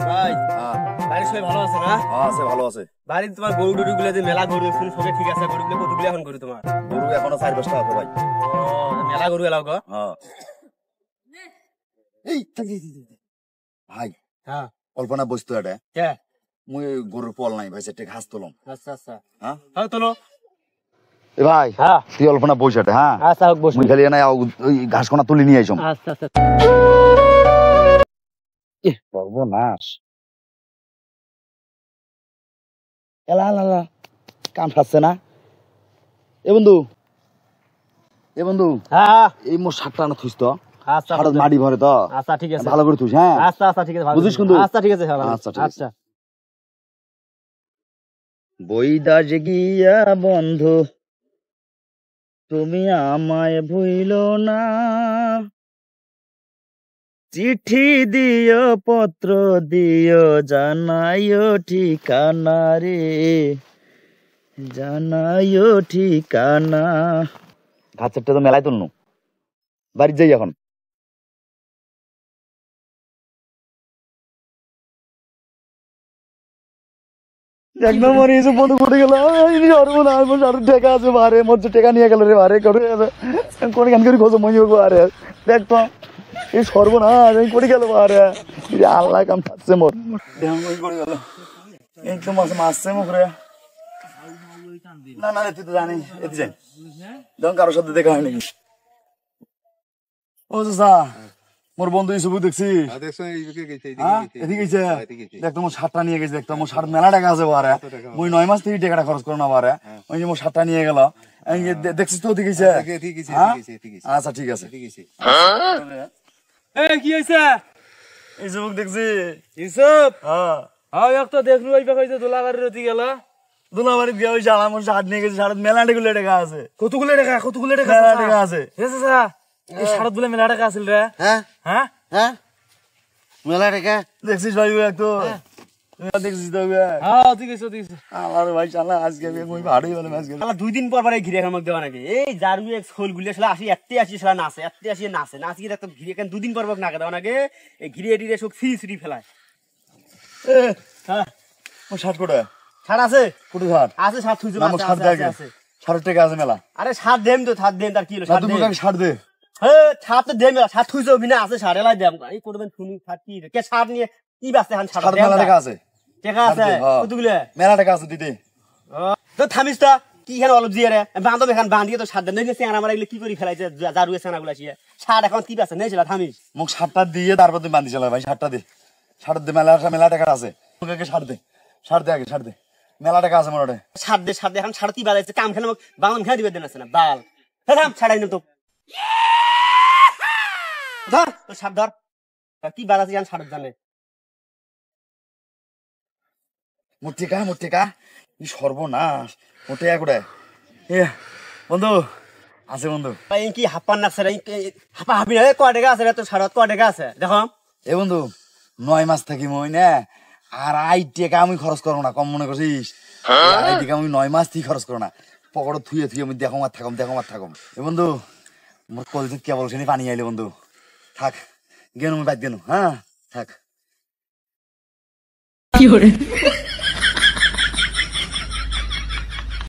ভাই হ্যাঁ বাড়ির সবাই ভালো আছে না? আছে, ভালো আছে। বাড়ির তোমার গরু টরু গুলো যে মেলা গরু শুনে সবাই ঠিক আছে, গরুগুলো কতগুলো এখন গরু তোমার? গরু এখনো 4-5টা আছে ভাই। ও মেলা গরু এলাও গো? হ্যাঁ এই ভাই, হ্যাঁ কল্পনা বস্তু এটা কে? মুই গরুর পল নাই ভাই, সেটা ঘাস তোলম। আচ্ছা আচ্ছা হ্যাঁ হ্যাঁ তোলো। এ ভাই, হ্যাঁ তুই অল্পনা বইসাটে। হ্যাঁ আচ্ছা হোক বসো। মুই খালি না ওই ঘাস কোনা তুলি নিয়ে আইসম। আচ্ছা আচ্ছা সর্বনাশ, এলা এলা এলা কাম খাচ্ছে না। এ বন্ধু, এ বন্ধু, হ্যাঁ হ্যাঁ এই মোর শার্টটা না থুইস তো, আচ্ছা শার্ট মাটি ভরে তো, আচ্ছা ঠিক আছে ভালো করে থুইস। হ্যাঁ আচ্ছা আচ্ছা ঠিক আছে ভালো বুঝিস কিন্তু? আচ্ছা ঠিক আছে হ্যাঁ ভালো। আচ্ছা, ঠিক আছে। আচ্ছা বইদা যে গিয়া বন্ধু, তুমি আমায় ভুইলো না, চিঠি দিও পত্র দিও, জানাইও ঠিকানা রে, জানাইও ঠিকানা। ঘাসেরটা তো মেলায় তুলনু, বাড়ি যাই এখন। এক নম্বর এসে বন্ধু করে গেল, টেকা আছে বারে, মোর যে টেকা নিয়ে গেল রে বারে, করে কোন গান করে খোঁজো মই বারে, দেখ তো এই সর্বনাশ, আমি করে গেল বারে, আল্লাহ কাম থাকছে মোর করে গেল, একদম মাসছে মুখরে। না না তুই তো জানি এতে যাই, যখন কারোর সাথে দেখা হয় নাকি। ও চাচা, মোর বন্ধু ইসুবু দেখছি, এদিকে গেছে, দেখতো মোর শার্টটা নিয়ে গেছে, দেখতো মোর শার্ট মেলা টাকা আছে বারে, মুই 9 মাস থেকে টাকাটা খরচ করো না বারে, ওই যে মোর শার্টটা নিয়ে গেল, দেখছিস তো ওদিকে গেছে। আচ্ছা ঠিক আছে। কি হয়েছে? ইসুবুক দেখছি। ইউসুফ হ্যাঁ হ্যাঁ এক তো দেখলু ওই পাখা দোলাবাড়ির রতি গেল। দুলাবাড়ি গিয়ে ওই শালা মোর শার্ট নিয়ে গেছে, শার্ট মেলা টাকা আছে, কতগুলো টাকা মেলা টাকা আছে। এই সাড়ে দুলে মেলা টাকা আছিল রে। হ্যাঁ হ্যাঁ হ্যাঁ মেলা টাকা দেখছিস ভাই এক তো, দেখছিস তো হ্যাঁ ঠিক আছে ঠিক আছে। আমার ভাই শালা আজকে মুই ভাড়ই হলাম আজকে। শালা 2 দিন পর পরে ঘিরে খামক দেওয়া নাকি? এই জারু এক খোল গুলি শালা আসি এত্তে আসি শালা নাচে, এত্তে আসি নাচে, নাচি কি দেখতো ঘিরে কেন 2 দিন পর পর নাকে দেওয়া নাকি? এই ঘিরে এটিরে সব ফিরি ফেলায়। হ্যাঁ মোর শার্ট কোটা ছাড় আছে কোটি শার্ট আছে সাত থুইছো আমার শার্ট আছে দেখে আছে। শার্ট টাকা আছে মেলা। আরে সাত দেম তো সাত দেম তার কি হলো না সাত তুমি দেম। কাকে শার্ট দে। হ্যাঁ সাত তো দেম সাত থুইছো বিনা আছে সাড়ে লাই দেম। এই করবেন শুনি সাত কি কে সাত নিয়ে কি বাসতে হান সাত শার্ট দেম মেলা টাকা আছে, টাকা আছে কতগুলো? মেলা টাকা আছে দিতে। তো থামিস তো কি এখানে অলপ দিয়ে রে বাঁধব এখান বাঁধিয়ে তো সাত দেম নইলে চেংড়া মারা এগুলো কি করে ফেলাইছে জারুয়ে চেংড়া গুলা আসিয়ে সাত এখন কি আছে নেই থামিস। মুখ শার্টটা দিয়ে তারপর তুমি বাঁধি চালা ভাই, শার্টটা দে, শার্ট দে, মেলা টাকা আছে। তোকে শার্ট দে, শার্ট দে আগে, শার্ট দে, মেলা টাকা আছে মোটে। সাত দে এখন সাড়ে কি বাজাইছে কাম খেলে বাংলা খেয়ে দিবে দেন আছে না বাল থাম ছাড়াই না তো ধর তো সাত ধর কি বাজাচ্ছে জান সাত জানে মোটেকা ই সর্বনাশ, মোটে একড়ে এ বন্ধু আছে বন্ধু। ভাই কি হাপ্পান নাকছে রে হাপা হাবি না কয় টাকা আছে রে তোর সাড়ে কয় টাকা আছে দেখো। এ বন্ধু 9 মাস থাকি মই না, আর 8 টাকা আমি খরচ করো না, কম মনে করছিস? 8 টাকা আমি 9 মাস থেকে খরচ করো না, পকেটে থুয়ে আমি দেখো মার থাকম। এ বন্ধু মোর কলজিত কেবল সেনি পানি আইলে বন্ধু, থাক গেনু আমি বাদ গেনু। হ্যাঁ থাক।